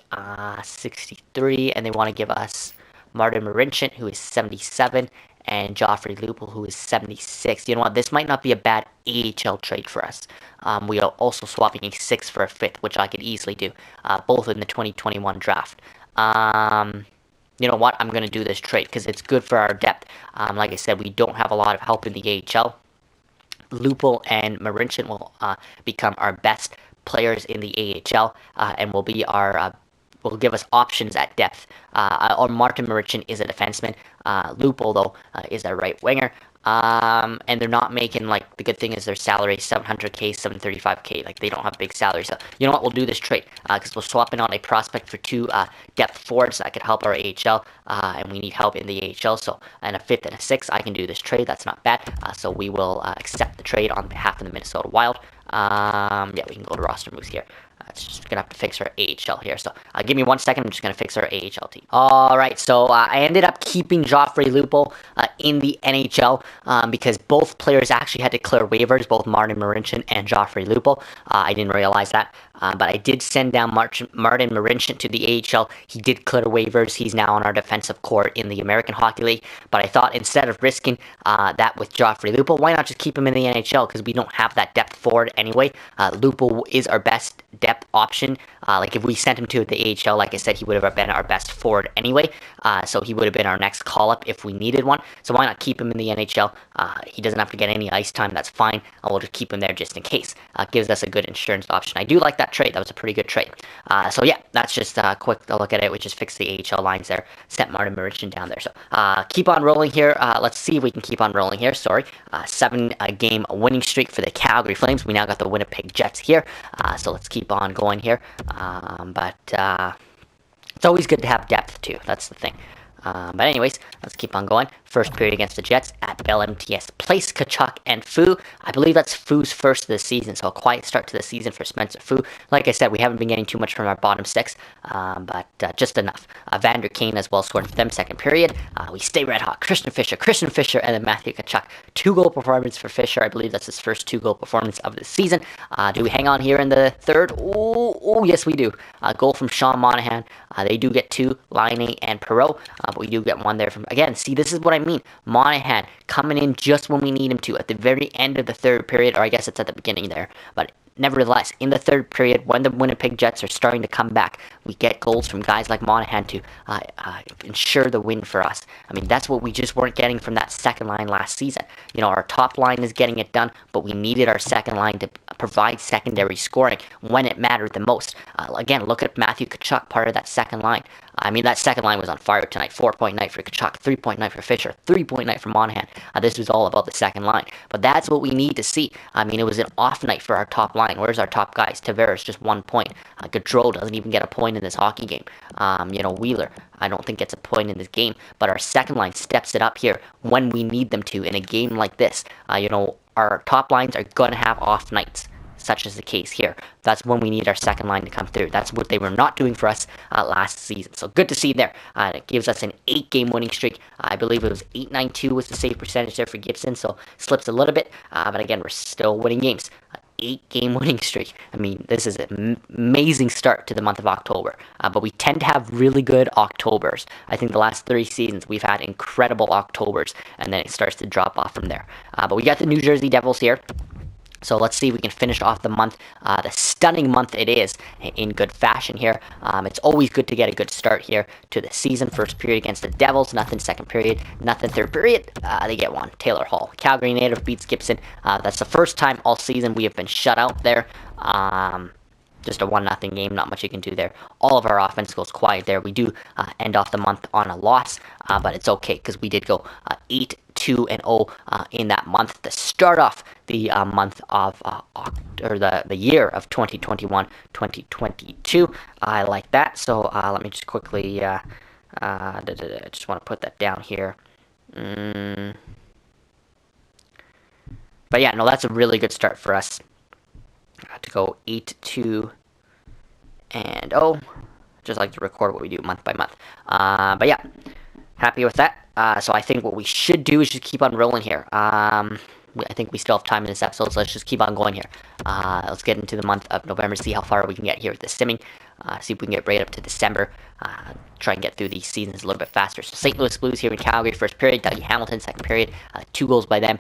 63, and they want to give us Martin Marincin, who is 77, and Joffrey Lupul, who is 76. You know what? This might not be a bad AHL trade for us. We are also swapping a 6 for a 5th, which I could easily do, both in the 2021 draft. You know what? I'm going to do this trade because it's good for our depth. Like I said, we don't have a lot of help in the AHL. Lupul and Marincin will become our best players in the AHL and will be will give us options at depth. Or Martin Marincin is a defenseman. Lupul, though, is a right winger. And they're not making, the good thing is their salary is $700K, $735K. They don't have big salaries. So, you know what? We'll do this trade because we're swapping out a prospect for 2 depth forwards that could help our AHL, and we need help in the AHL. So, and a 5th and a 6th, I can do this trade. That's not bad. So we will accept the trade on behalf of the Minnesota Wild. We can go to roster moves here. It's just going to have to fix our AHL here. So give me 1 second. I'm just going to fix our AHL team. All right. So I ended up keeping Joffrey Lupul in the NHL because both players actually had to clear waivers, both Martin Marincin and Joffrey Lupul. I didn't realize that. but I did send down Martin Marincin to the AHL. He did clear waivers. He's now on our defensive core in the American Hockey League. But I thought instead of risking that with Joffrey Lupo, why not just keep him in the NHL? Because we don't have that depth forward anyway. Lupo is our best depth option. Like if we sent him to the AHL, like I said, he would have been our best forward anyway. So he would have been our next call-up if we needed one. So why not keep him in the NHL? He doesn't have to get any ice time. That's fine. We'll just keep him there just in case. Gives us a good insurance option. I do like that trade. That was a pretty good trade. So yeah, that's just a quick look at it. We just fixed the AHL lines there. Set Martin Marincin down there. So keep on rolling here. Let's see if we can keep on rolling here. Sorry. 7-game winning streak for the Calgary Flames. We now got the Winnipeg Jets here. So let's keep on going here. But it's always good to have depth too. That's the thing. But anyways, let's keep on going. First period against the Jets at Bell MTS Place, Kachuk and Fu. I believe that's Fu's first of the season, so a quiet start to the season for Spencer Fu. Like I said, we haven't been getting too much from our bottom six, but just enough. Vander Kane as well scored for them second period. We stay red hot. Christian Fisher, and then Matthew Kachuk. 2-goal performance for Fisher. I believe that's his first 2-goal performance of the season. Do we hang on here in the third? Oh, yes we do. Goal from Sean Monahan. They do get 2, Laine and Perreault, but we do get 1 there from, again, see, this is what I mean. Monahan coming in just when we need him to, at the very end of the third period, or I guess it's at the beginning there, but nevertheless, in the third period, when the Winnipeg Jets are starting to come back, we get goals from guys like Monahan to ensure the win for us. I mean, that's what we just weren't getting from that second line last season. You know, our top line is getting it done, but we needed our second line to provide secondary scoring when it mattered the most. Again, look at Matthew Kachuk, part of that second line. I mean, that second line was on fire tonight. 4-point night for Kachuk, 3-point night for Fisher, 3-point night for Monahan. This was all about the second line. But that's what we need to see. I mean, it was an off night for our top line. Where's our top guys? Tavares, just 1 point. Gaudreau doesn't even get a point in this hockey game. Wheeler, I don't think gets a point in this game. But our second line steps it up here when we need them to in a game like this. Our top lines are going to have off nights. Such is the case here. That's when we need our second line to come through. That's what they were not doing for us last season. So good to see there. It gives us an 8-game winning streak. I believe it was 892 was the save percentage there for Gibson. So slips a little bit. But again, we're still winning games. 8-game winning streak. I mean, this is an amazing start to the month of October. But we tend to have really good Octobers. I think the last 3 seasons we've had incredible Octobers. And then it starts to drop off from there. But we got the New Jersey Devils here. So let's see if we can finish off the month, the stunning month it is, in good fashion here. It's always good to get a good start here to the season. First period against the Devils, nothing second period, nothing third period. They get 1. Taylor Hall. Calgary native beats Gibson. That's the first time all season we have been shut out there. Just a 1-0 game, not much you can do there. All of our offense goes quiet there. We do end off the month on a loss, but it's okay because we did go 8-2-0 in that month to start off the month of the year of 2021-2022. I like that. So let me just quickly. I just want to put that down here. But yeah, no, that's a really good start for us. To go 8-2-0. Just like to record what we do month by month. But yeah, happy with that. So I think what we should do is just keep on rolling here. I think we still have time in this episode, so let's just keep on going here. Let's get into the month of November, see how far we can get here with the simming. See if we can get right up to December. Try and get through these seasons a little bit faster. So St. Louis Blues here in Calgary, first period. Dougie Hamilton, second period. 2 goals by them.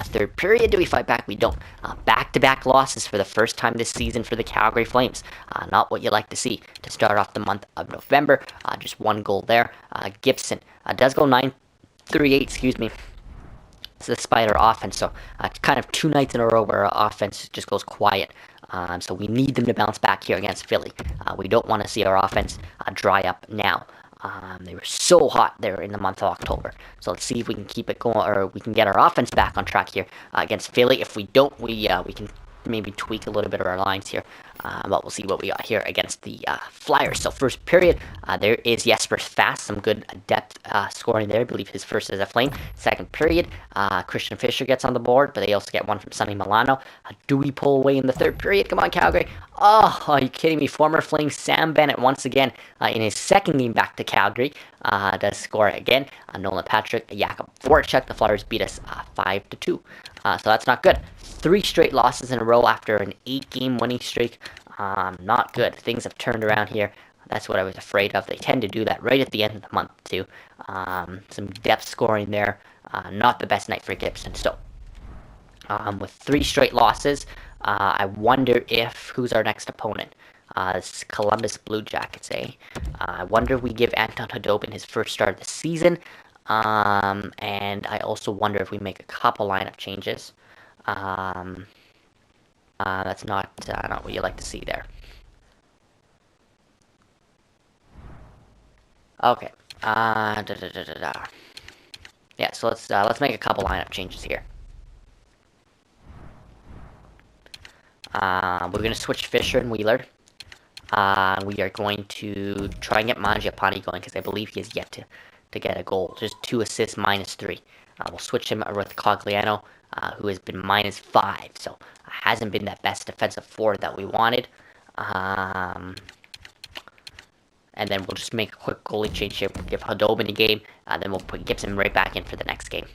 Third period, do we fight back? We don't. Back-to-back losses for the first time this season for the Calgary Flames. Not what you like to see to start off the month of November. Just 1 goal there. Gibson does go 9-3-8, excuse me. It's the Spider offense, so kind of 2 nights in a row where our offense just goes quiet. So we need them to bounce back here against Philly. We don't want to see our offense dry up now. They were so hot there in the month of October. So let's see if we can keep it going, or we can get our offense back on track here against Philly. If we don't, we can maybe tweak a little bit of our lines here. But we'll see what we got here against the Flyers. So first period, there is Jesper Fast, some good depth scoring there. I believe his first as a Flame. Second period, Christian Fisher gets on the board, but they also get 1 from Sonny Milano. Do we pull away in the third period? Come on, Calgary. Oh, are you kidding me? Former Flame Sam Bennett once again in his second game back to Calgary does score again. Nolan Patrick, Jakub Voracek. The Flyers beat us 5-2. So that's not good. 3 straight losses in a row after an 8-game winning streak. Not good. Things have turned around here. That's what I was afraid of. They tend to do that right at the end of the month, too. Some depth scoring there. Not the best night for Gibson. So, with 3 straight losses, I wonder if... Who's our next opponent? It's Columbus Blue Jackets, eh? I wonder if we give Anton Khudobin his first start of the season. And I also wonder if we make a couple lineup changes. That's not what you like to see there. Okay. Yeah, so let's make a couple lineup changes here. We're gonna switch Fisher and Wheeler. We are going to try and get Mangiapane going because I believe he has yet to get a goal. Just 2 assists, -3. We'll switch him with Cogliano, who has been -5, so hasn't been that best defensive forward that we wanted. And then we'll just make a quick goalie change here. We'll give Khudobin a game, then we'll put Gibson right back in for the next game.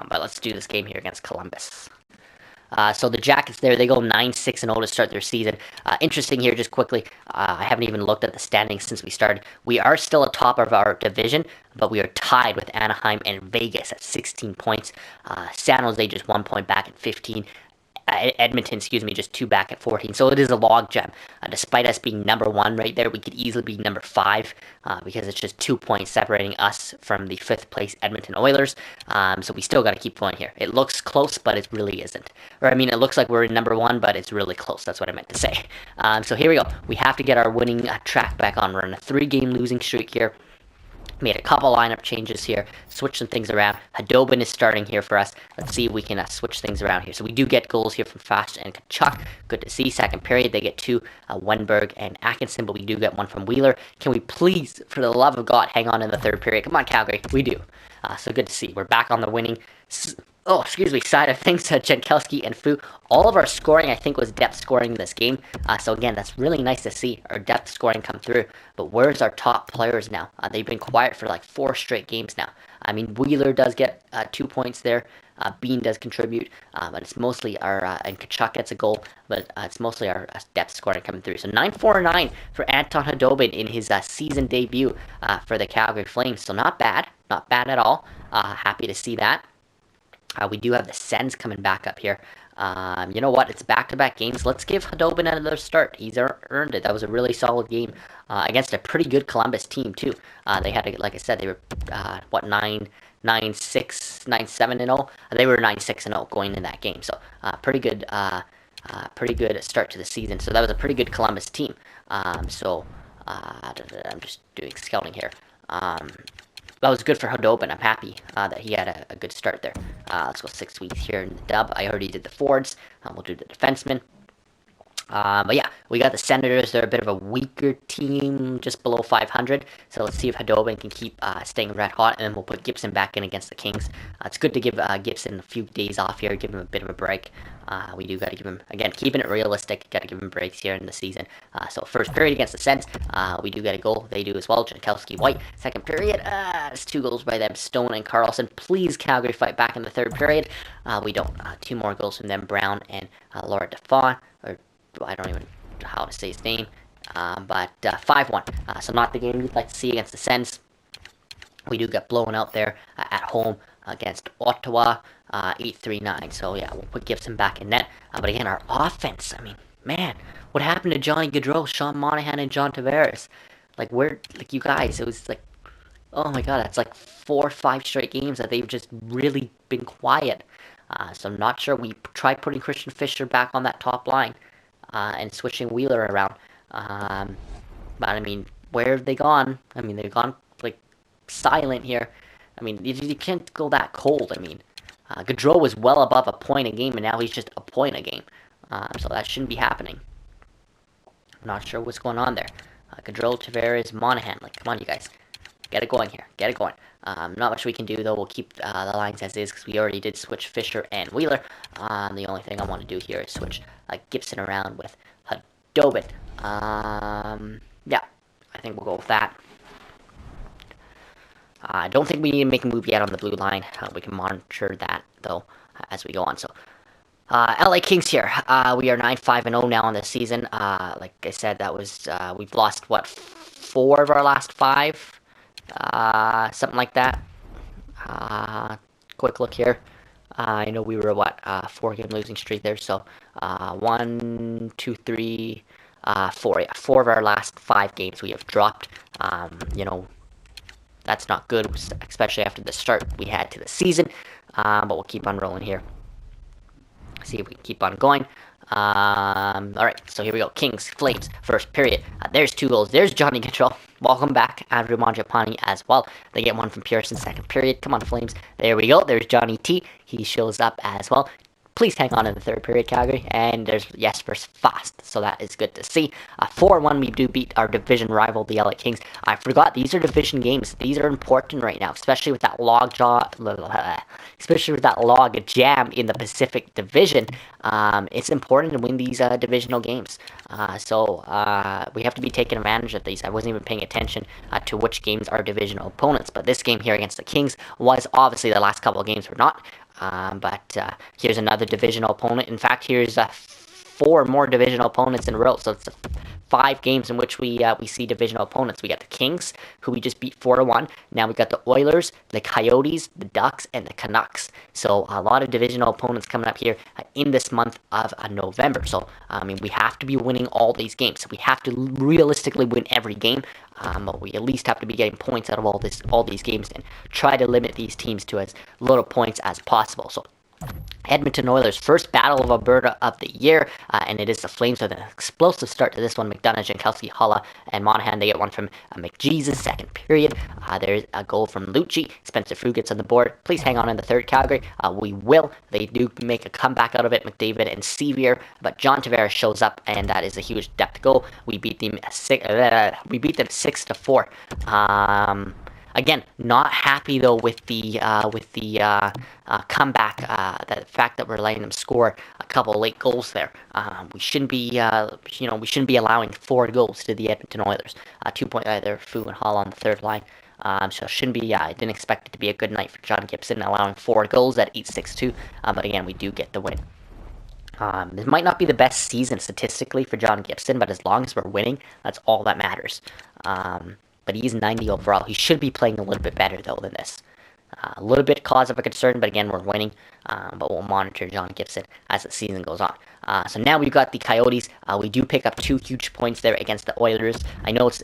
But let's do this game here against Columbus. So the Jackets there, they go 9-6-0 to start their season. Interesting here, just quickly, I haven't even looked at the standings since we started. We are still atop of our division, but we are tied with Anaheim and Vegas at 16 points. San Jose just 1 point back at 15. Edmonton, just 2 back at 14. So it is a logjam. Despite us being number 1 right there, we could easily be number 5 because it's just 2 points separating us from the 5th place Edmonton Oilers. So we still got to keep going here. It looks close, but it really isn't. Or I mean, it looks like we're in number 1, but it's really close. That's what I meant to say. So here we go. We have to get our winning track back on. We're on a 3-game losing streak here. Made a couple lineup changes here, switched some things around. Khudobin is starting here for us. Let's see if we can switch things around here. So we do get goals here from Fast and Tkachuk. Good to see. Second period, they get 2, Wenberg and Atkinson, but we do get 1 from Wheeler. Can we please, for the love of God, hang on in the third period? Come on, Calgary. We do. So good to see. We're back on the winning side of things. Jankowski and Fu. All of our scoring, I think, was depth scoring in this game. So again, that's really nice to see our depth scoring come through. But where's our top players now? They've been quiet for like 4 straight games now. I mean, Wheeler does get 2 points there. Bean does contribute, but it's mostly our, and Tkachuk gets a goal, but it's mostly our depth scoring coming through. So 9-4-9 for Anton Khudobin in his season debut for the Calgary Flames. So not bad at all. Happy to see that. We do have the Sens coming back up here. You know what? It's back-to-back games. Let's give Khudobin another start. He's earned it. That was a really solid game against a pretty good Columbus team, too. They had, like I said, they were, 9-6, 9-7-0. They were 9-6-0 going in that game. So, pretty good start to the season. So, that was a pretty good Columbus team. I'm just doing scouting here. That was good for Khudobin. I'm happy that he had a good start there. Let's go 6 weeks here in the dub. I already did the forwards. We'll do the defensemen. But yeah, we got the Senators. They're a bit of a weaker team, just below 500. So let's see if Khudobin can keep staying red hot, and then we'll put Gibson back in against the Kings. It's good to give Gibson a few days off here, give him a bit of a break. We do got to give him, again, keeping it realistic, got to give him breaks here in the season. So first period against the Sens, we do get a goal. They do as well. Jankowski, White. Second period, it's 2 goals by them, Stone and Carlson. Please, Calgary, fight back in the third period. We don't. 2 more goals from them, Brown and Laura Defawn, or I don't even know how to say his name, but 5-1. So not the game you'd like to see against the Sens. We do get blown out there at home against Ottawa, 8-3-9. So yeah, we'll put Gibson back in net. But again, our offense, I mean, man, what happened to Johnny Gaudreau, Sean Monahan, and John Tavares? Like, you guys, it was like, oh my god, that's like 4 or 5 straight games that they've just really been quiet. So I'm not sure. We tried putting Christian Fischer back on that top line. And switching Wheeler around. But I mean, where have they gone? I mean, they've gone, like, silent here. I mean, you can't go that cold. I mean, Gaudreau was well above a point a game, and now he's just a point a game. So that shouldn't be happening. I'm not sure what's going on there. Gaudreau, Tavares, Monahan. Like, come on, you guys. Get it going here. Get it going. Not much we can do, though. We'll keep the lines as is, because we already did switch Fisher and Wheeler. The only thing I want to do here is switch Gibson around with Khudobin. Yeah, I think we'll go with that. I don't think we need to make a move yet on the blue line. We can monitor that, though, as we go on. So, LA Kings here. We are 9-5-0 now on this season. Like I said, that was we've lost what 4 of our last 5, something like that. Quick look here. I know we were what 4-game losing streak there. So 1, 2, 3, 4. Yeah, 4 of our last 5 games we have dropped. You know, that's not good, especially after the start we had to the season. But we'll keep on rolling here. See if we can keep on going. Alright, so here we go. Kings, Flames, first period. There's 2 goals. There's Johnny Control. Welcome back, Andrew Mangiapane as well. They get 1 from Pearson, second period. Come on, Flames. There we go. There's Johnny T. He shows up as well. Please hang on in the third period, Calgary. And there's Jesper's fast, so that is good to see. 4-1, we do beat our division rival, the LA Kings. I forgot, these are division games. These are important right now, especially with that log jam in the Pacific Division. It's important to win these divisional games. So we have to be taking advantage of these. I wasn't even paying attention to which games are divisional opponents, but this game here against the Kings was obviously the last couple of games were not. But here's another divisional opponent. In fact, here's 4 more divisional opponents in a row. So it's 5 games in which we see divisional opponents. We got the Kings, who we just beat 4-1. Now we got the Oilers, the Coyotes, the Ducks, and the Canucks. So a lot of divisional opponents coming up here in this month of November. So I mean, we have to be winning all these games. So we have to realistically win every game. But we at least have to be getting points out of all these games and try to limit these teams to as little points as possible. So Edmonton Oilers, first Battle of Alberta of the year, and it is the Flames with an explosive start to this one. McDonough, Jankowski, Holla, and Monahan, they get 1 from McJesus, second period. There's a goal from Lucci. Spencer Fu gets on the board. Please hang on in the third, Calgary. We will. They do make a comeback out of it, McDavid and Sevier, but John Tavares shows up, and that is a huge depth goal. We beat them 6-4. Again, not happy though with the comeback. The fact that we're letting them score a couple of late goals there. We shouldn't be, we shouldn't be allowing 4 goals to the Edmonton Oilers. 2 point there, Fu and Hall on the third line. So shouldn't be. I didn't expect it to be a good night for John Gibson, allowing 4 goals at 8-6-2. But again, we do get the win. This might not be the best season statistically for John Gibson, but as long as we're winning, that's all that matters. But he's 90 overall. He should be playing a little bit better, though, than this. A little bit cause of a concern, but again, we're winning. But we'll monitor John Gibson as the season goes on. So now we've got the Coyotes. We do pick up 2 huge points there against the Oilers. I know it's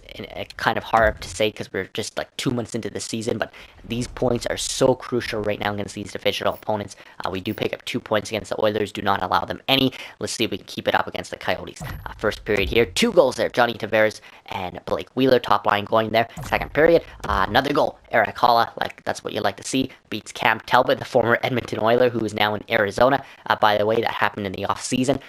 kind of hard to say because we're just like 2 months into the season, but these points are so crucial right now against these divisional opponents. We do pick up 2 points against the Oilers. Do not allow them any. Let's see if we can keep it up against the Coyotes. First period here, 2 goals there. Johnny Tavares and Blake Wheeler, top line going there. Second period, another goal. Eric Holla, like that's what you like to see, beats Cam Talbot, the former Edmonton Oiler, who is now in Arizona. By the way, that happened in the offseason.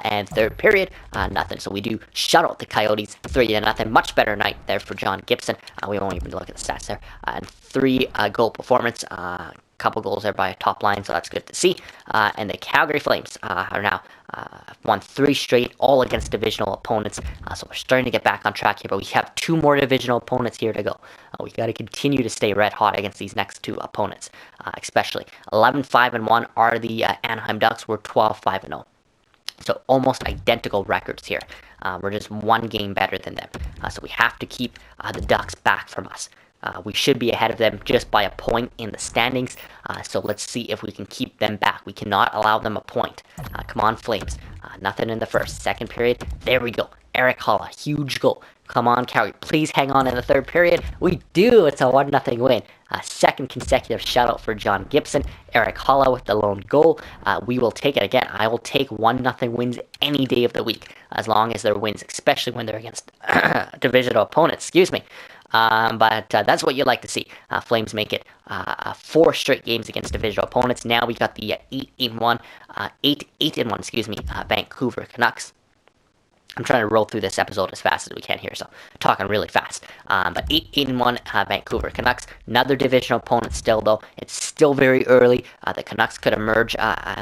And third period, nothing. So we do shut out the Coyotes 3-0. Much better night there for John Gibson. We won't even look at the stats there. And 3 goal performance. Couple goals there by a top line, so that's good to see. And the Calgary Flames are now won 3 straight, all against divisional opponents. So we're starting to get back on track here, but we have 2 more divisional opponents here to go. We got to continue to stay red hot against these next 2 opponents, especially 11-5-1 are the Anaheim Ducks. We're 12-5-0. So almost identical records here. We're just 1 game better than them. So we have to keep the Ducks back from us. We should be ahead of them just by a point in the standings. So let's see if we can keep them back. We cannot allow them a point. Come on, Flames. Nothing in the first. Second period. There we go. Eric Holla, huge goal. Come on, Calgary. Please hang on in the third period. We do. It's a 1-0 win. Second consecutive shutout for John Gibson. Eric Holla with the lone goal. We will take it again. I will take 1-0 wins any day of the week, as long as they're wins, especially when they're against divisional opponents. Excuse me. But that's what you like to see. Flames make it 4 straight games against divisional opponents. Now we got the 8-1, Vancouver Canucks. I'm trying to roll through this episode as fast as we can here, so talking really fast. But 8-1 Vancouver Canucks. Another divisional opponent still, though. It's still very early. The Canucks could emerge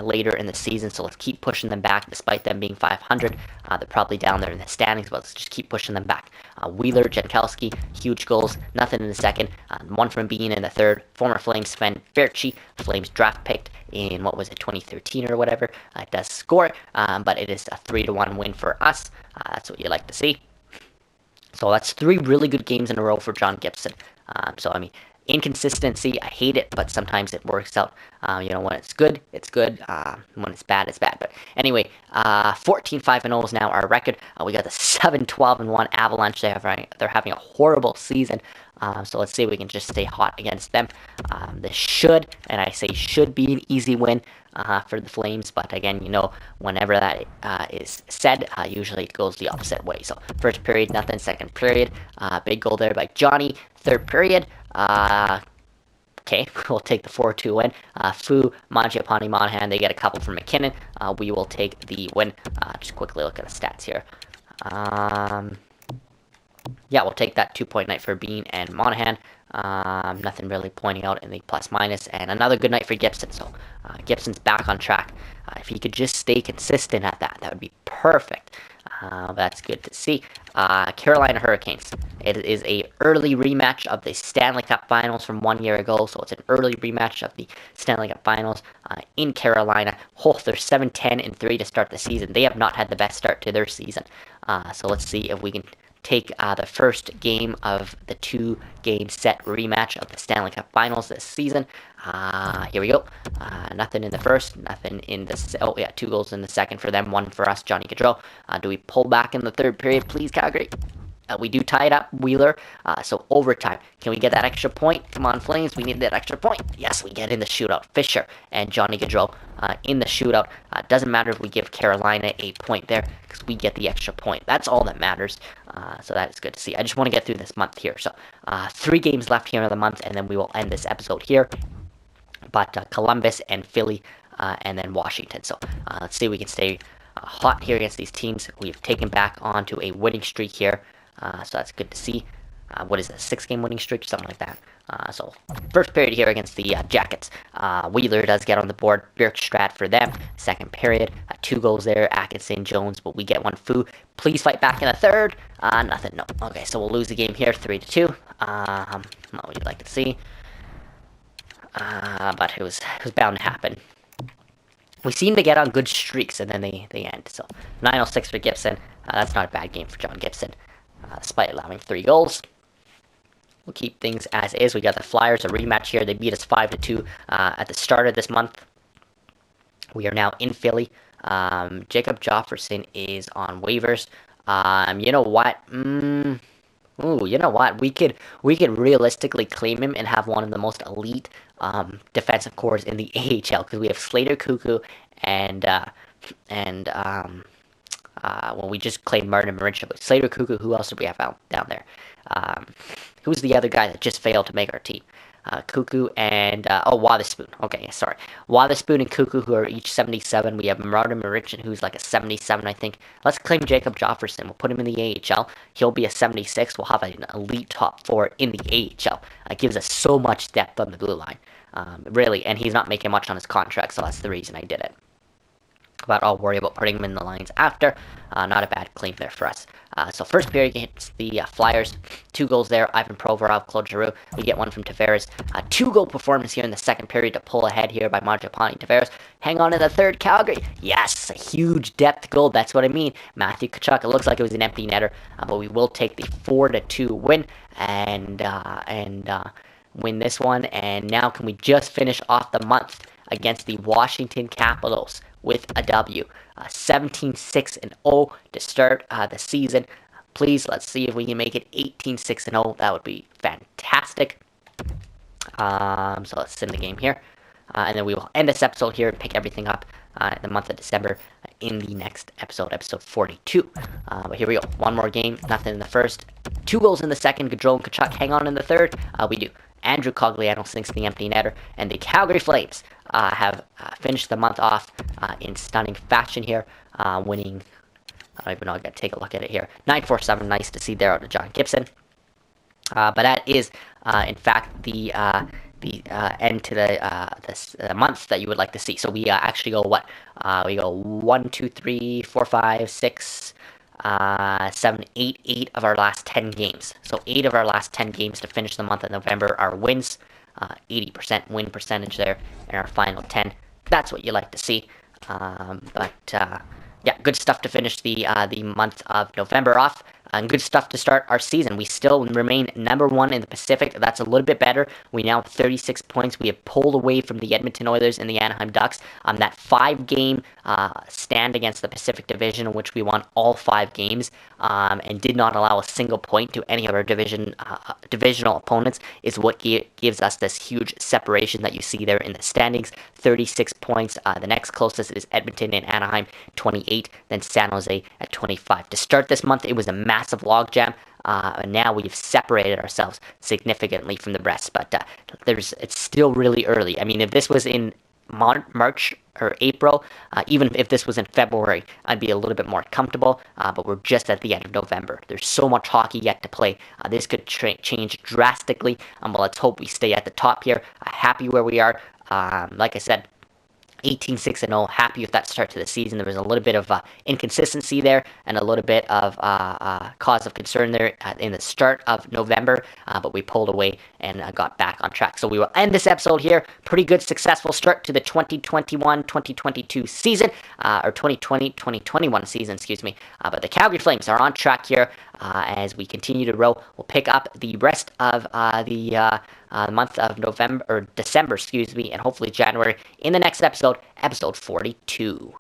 later in the season, so let's keep pushing them back despite them being 500. They're probably down there in the standings, but let's just keep pushing them back. Wheeler, Jankowski, huge goals, nothing in the second. One from Bean in the third. Former Flames Sven Berchi, Flames draft picked in, 2013 or whatever, does score, but it is a 3-1 win for us. That's what you like to see. So that's 3 really good games in a row for John Gibson. Inconsistency, I hate it, but sometimes it works out. When it's good, it's good. When it's bad, But anyway, 14-5-0 is now our record. We got the 7-12-1 Avalanche. They're having a horrible season. So let's see if we can just stay hot against them. This should, and I say should, be an easy win for the Flames. But again, whenever that is said, usually it goes the opposite way. So first period, nothing. Second period, big goal there by Johnny. Third period, okay, we'll take the 4-2 win. Fu, Mangiapane, Monahan, they get a couple from McKinnon. We will take the win. Just quickly look at the stats here. Yeah, we'll take that 2-point night for Bean and Monahan. Nothing really pointing out in the plus-minus. And another good night for Gibson. So Gibson's back on track. If he could just stay consistent at that would be perfect. That's good to see. Carolina Hurricanes. It is a early rematch of the Stanley Cup Finals from 1 year ago. So it's an early rematch of the Stanley Cup Finals in Carolina. They're 7-10-3 to start the season. They have not had the best start to their season. So let's see if we can take the first game of the 2-game set rematch of the Stanley Cup Finals this season. Here we go. Nothing in the first, nothing in the... 2 goals in the second for them, 1 for us, Johnny Gaudreau. Do we pull back in the third period, please, Calgary? We do tie it up, Wheeler. So overtime. Can we get that extra point? Come on, Flames. We need that extra point. Yes, we get in the shootout. Fisher and Johnny Gaudreau in the shootout. Doesn't matter if we give Carolina a point there, because we get the extra point. That's all that matters. So that is good to see. I just want to get through this month here. So 3 games left here in the month, and then we will end this episode here. But Columbus and Philly, and then Washington. So let's see if we can stay hot here against these teams. We've taken back onto a winning streak here. So that's good to see. What is it, a 6-game winning streak? Something like that. So first period here against the Jackets. Wheeler does get on the board. Bjorkstrand for them. Second period, 2 goals there. Atkinson, Jones, but we get 1 Fu. Please fight back in the third. Nothing, no. Okay, so we'll lose the game here, 3-2. Not what you'd like to see. But it was bound to happen. We seem to get on good streaks, and then they end. So 9-6 for Gibson. That's not a bad game for John Gibson. Despite allowing 3 goals. We'll keep things as is. We got the Flyers, a rematch here. They beat us 5-2 at the start of this month. We are now in Philly. Jacob Jofferson is on waivers. You know what? You know what? We could realistically claim him and have one of the most elite defensive cores in the AHL, because we have Slater Cuckoo and we just claimed Martin Marincin, but Slater Cuckoo, who else do we have out down there? Who's the other guy that just failed to make our team? Cuckoo and, Wotherspoon. Okay, sorry. Wotherspoon and Cuckoo, who are each 77. We have Martin Marincin, who's like a 77, I think. Let's claim Jacob Jofferson. We'll put him in the AHL. He'll be a 76. We'll have an elite top 4 in the AHL. It gives us so much depth on the blue line. Really, and he's not making much on his contract, so that's the reason I did it. But I'll worry about putting him in the lines after. Not a bad claim there for us. So first period against the Flyers. 2 goals there. Ivan Provorov, Claude Giroux. We get 1 from Tavares. 2-goal performance here in the second period to pull ahead here by Mangiapane. Tavares. Hang on in the third, Calgary. Yes, a huge depth goal. That's what I mean. Matthew Tkachuk. It looks like it was an empty netter. But we will take the 4-2 win. And win this one. And now can we just finish off the month against the Washington Capitals with a W. 17-6-0 to start the season. Please, let's see if we can make it 18-6-0. That would be fantastic. So let's send the game here. And then we will end this episode here and pick everything up in the month of December in the next episode, episode 42. But here we go. 1 more game. Nothing in the first. 2 goals in the second. Gaudreau and Tkachuk hang on in the third. We do. Andrew Cogliano sinks the empty netter, and the Calgary Flames have finished the month off in stunning fashion here, winning. I don't even know. I got to take a look at it here. 9-4-7. Nice to see there out of John Gibson. But that is, in fact, the end to the month that you would like to see. So we actually go what? We go 1, 2, 3, 4, 5, 6. eight of our last 10 games. So 8 of our last 10 games to finish the month of November are wins. 80% win percentage there in our final 10. That's what you like to see. Yeah, good stuff to finish the month of November off. And good stuff to start our season. We still remain number one in the Pacific. That's a little bit better. We now have 36 points. We have pulled away from the Edmonton Oilers and the Anaheim Ducks on that 5-game stand against the Pacific Division, in which we won all 5 games and did not allow a single point to any of our divisional opponents, is what gives us this huge separation that you see there in the standings. 36 points. The next closest is Edmonton and Anaheim, 28. Then San Jose at 25. To start this month, it was a massive logjam. And now we've separated ourselves significantly from the rest, but it's still really early. I mean, if this was in March or April, even if this was in February, I'd be a little bit more comfortable, but we're just at the end of November. There's so much hockey yet to play. This could change drastically, but let's hope we stay at the top here. Happy where we are. Like I said, 18-6-0, happy with that start to the season. There was a little bit of inconsistency there and a little bit of cause of concern there in the start of November, but we pulled away and got back on track. So we will end this episode here. Pretty good, successful start to the 2021-2022 season, or 2020-2021 season, excuse me. But the Calgary Flames are on track here as we continue to row. We'll pick up the rest of the month of November, or December, excuse me, and hopefully January in the next episode, episode 42.